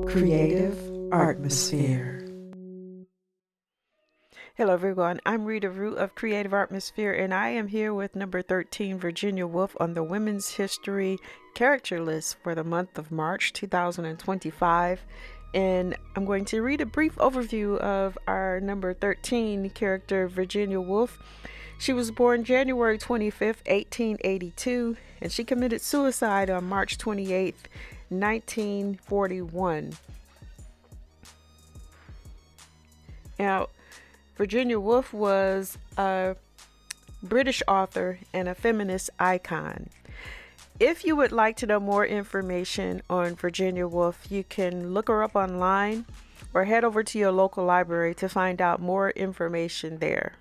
Creative Atmosphere. Hello everyone, I'm Rita Root of Creative Atmosphere, and I am here with number 13, Virginia Woolf, on the Women's History Character List for the month of March 2025. And I'm going to read a brief overview of our number 13 character, Virginia Woolf. She was born January 25th, 1882, and she committed suicide on March 28th, 1941. Now, Virginia Woolf was a British author and a feminist icon. If you would like to know more information on Virginia Woolf, you can look her up online or head over to your local library to find out more information there.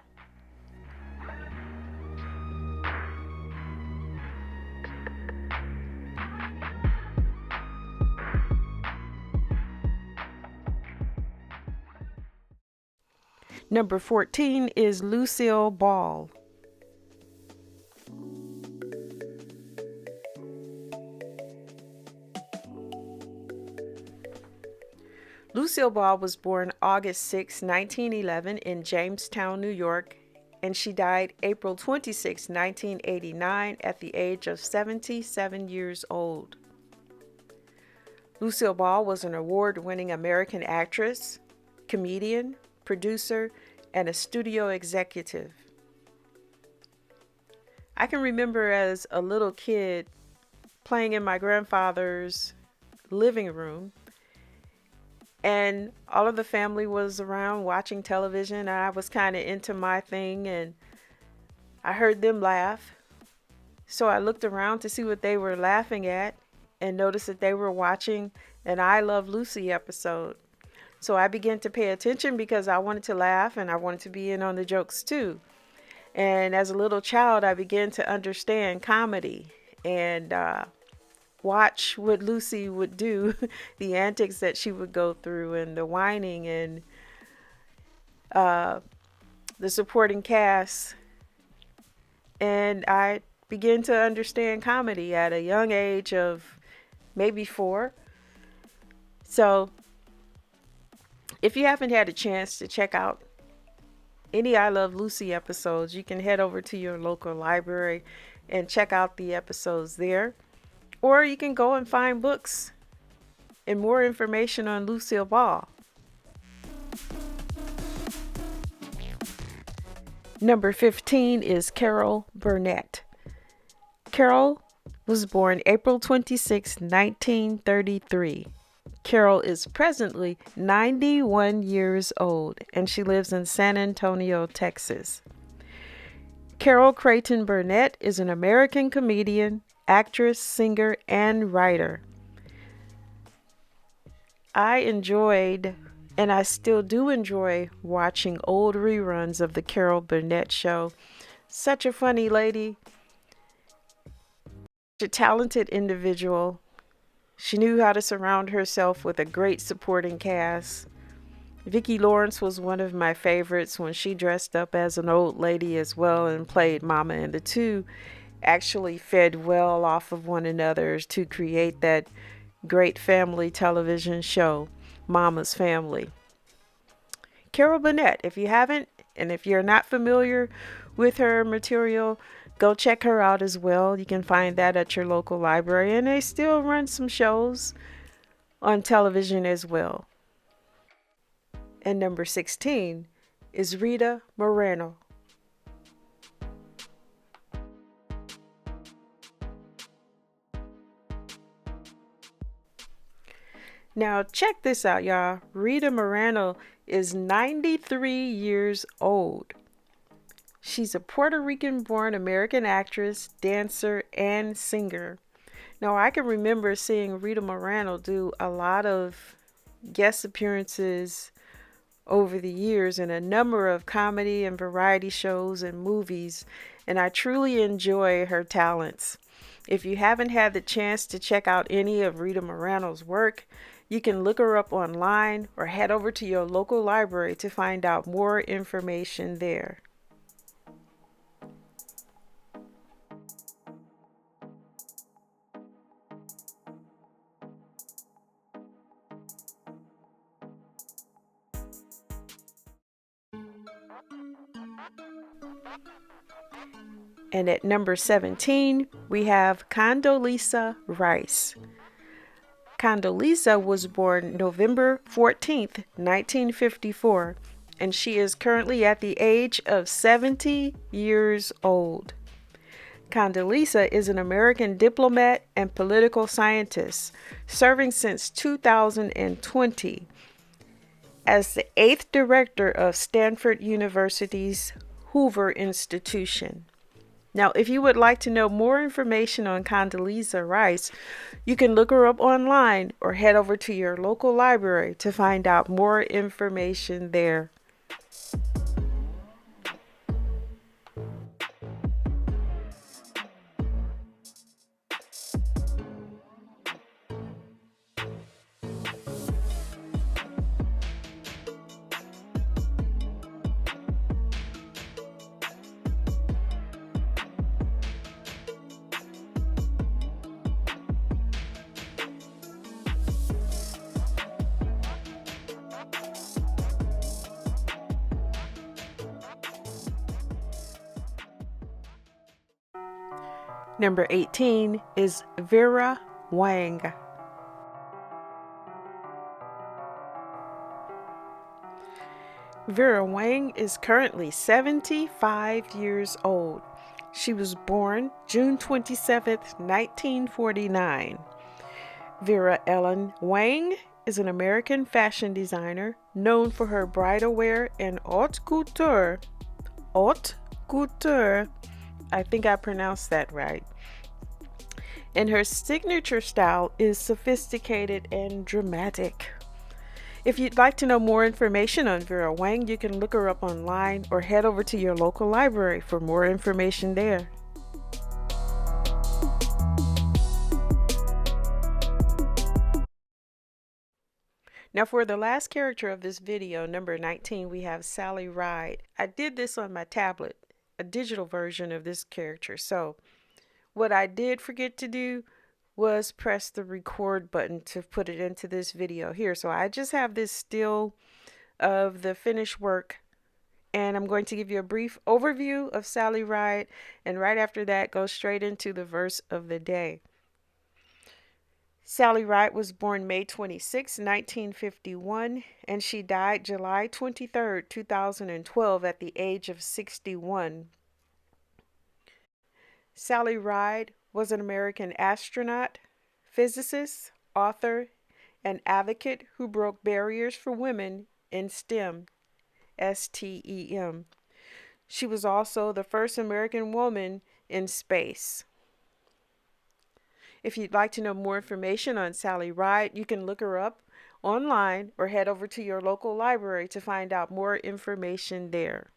Number 14 is Lucille Ball. Lucille Ball was born August 6, 1911 in Jamestown, New York, and she died April 26, 1989 at the age of 77 years old. Lucille Ball was an award-winning American actress, comedian, producer, and a studio executive. I can remember as a little kid playing in my grandfather's living room, and all of the family was around watching television, and I was kind of into my thing, and I heard them laugh. So I looked around to see what they were laughing at and noticed that they were watching an I Love Lucy episode. So I began to pay attention because I wanted to laugh and I wanted to be in on the jokes too. And as a little child, I began to understand comedy and watch what Lucy would do, the antics that she would go through, and the whining and the supporting cast. And I began to understand comedy at a young age of maybe 4. So if you haven't had a chance to check out any I Love Lucy episodes, you can head over to your local library and check out the episodes there. Or you can go and find books and more information on Lucille Ball. Number 15 is Carol Burnett. Carol was born April 26, 1933. Carol is presently 91 years old, and she lives in San Antonio, Texas. Carol Creighton Burnett is an American comedian, actress, singer, and writer. I enjoyed, and I still do enjoy, watching old reruns of the Carol Burnett Show. Such a funny lady, a talented individual. She knew how to surround herself with a great supporting cast. Vicki Lawrence was one of my favorites when she dressed up as an old lady as well and played Mama, and the two actually fed well off of one another to create that great family television show, Mama's Family. Carol Burnett, if you haven't, and if you're not familiar with her material, go check her out as well. You can find that at your local library, and they still run some shows on television as well. And number 16 is Rita Moreno. Now check this out, y'all. Rita Moreno is 93 years old. She's a Puerto Rican-born American actress, dancer, and singer. Now, I can remember seeing Rita Moreno do a lot of guest appearances over the years in a number of comedy and variety shows and movies, and I truly enjoy her talents. If you haven't had the chance to check out any of Rita Moreno's work, you can look her up online or head over to your local library to find out more information there. And at number 17, we have Condoleezza Rice. Condoleezza was born November 14th, 1954, and she is currently at the age of 70 years old. Condoleezza is an American diplomat and political scientist, serving since 2020 as the 8th director of Stanford University's Hoover Institution. Now, if you would like to know more information on Condoleezza Rice, you can look her up online or head over to your local library to find out more information there. Number 18 is Vera Wang. Vera Wang is currently 75 years old. She was born June 27, 1949. Vera Ellen Wang is an American fashion designer known for her bridal wear and haute couture. Haute couture. I think I pronounced that right. And her signature style is sophisticated and dramatic. If you'd like to know more information on Vera Wang, you can look her up online or head over to your local library for more information there. Now for the last character of this video, number 19, we have Sally Ride. I did this on my tablet, a digital version of this character. So what I did forget to do was press the record button to put it into this video here. So I just have this still of the finished work, and I'm going to give you a brief overview of Sally Ride, and right after that go straight into the verse of the day. Sally Ride was born May 26, 1951, and she died July 23, 2012 at the age of 61. Sally Ride was an American astronaut, physicist, author, and advocate who broke barriers for women in STEM, STEM. She was also the first American woman in space. If you'd like to know more information on Sally Ride, you can look her up online or head over to your local library to find out more information there.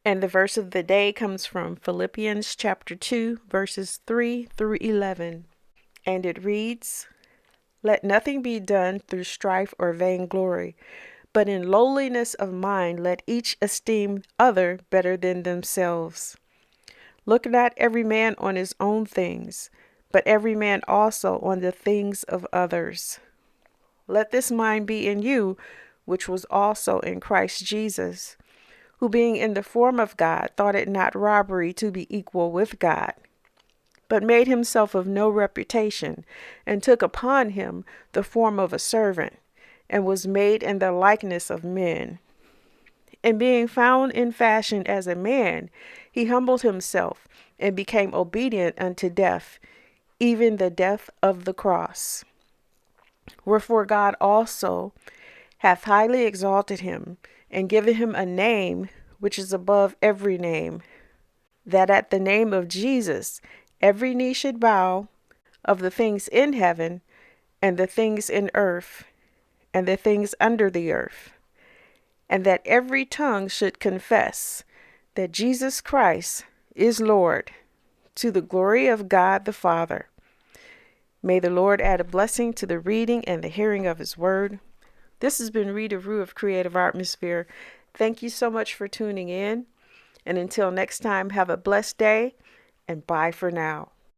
And the verse of the day comes from Philippians chapter 2, verses 3 through 11. And it reads, "Let nothing be done through strife or vainglory, but in lowliness of mind let each esteem other better than themselves. Look not every man on his own things, but every man also on the things of others. Let this mind be in you, which was also in Christ Jesus, who being in the form of God thought it not robbery to be equal with God, but made himself of no reputation, and took upon him the form of a servant, and was made in the likeness of men. And being found in fashion as a man, he humbled himself, and became obedient unto death, even the death of the cross. Wherefore God also hath highly exalted him, and given him a name which is above every name, that at the name of Jesus every knee should bow, of the things in heaven, and the things in earth, and the things under the earth, and that every tongue should confess that Jesus Christ is Lord, to the glory of God the Father. May the Lord add a blessing to the reading and the hearing of his word. This has been Rita Rue of Creative Atmosphere. Thank you so much for tuning in. And until next time, have a blessed day, and bye for now.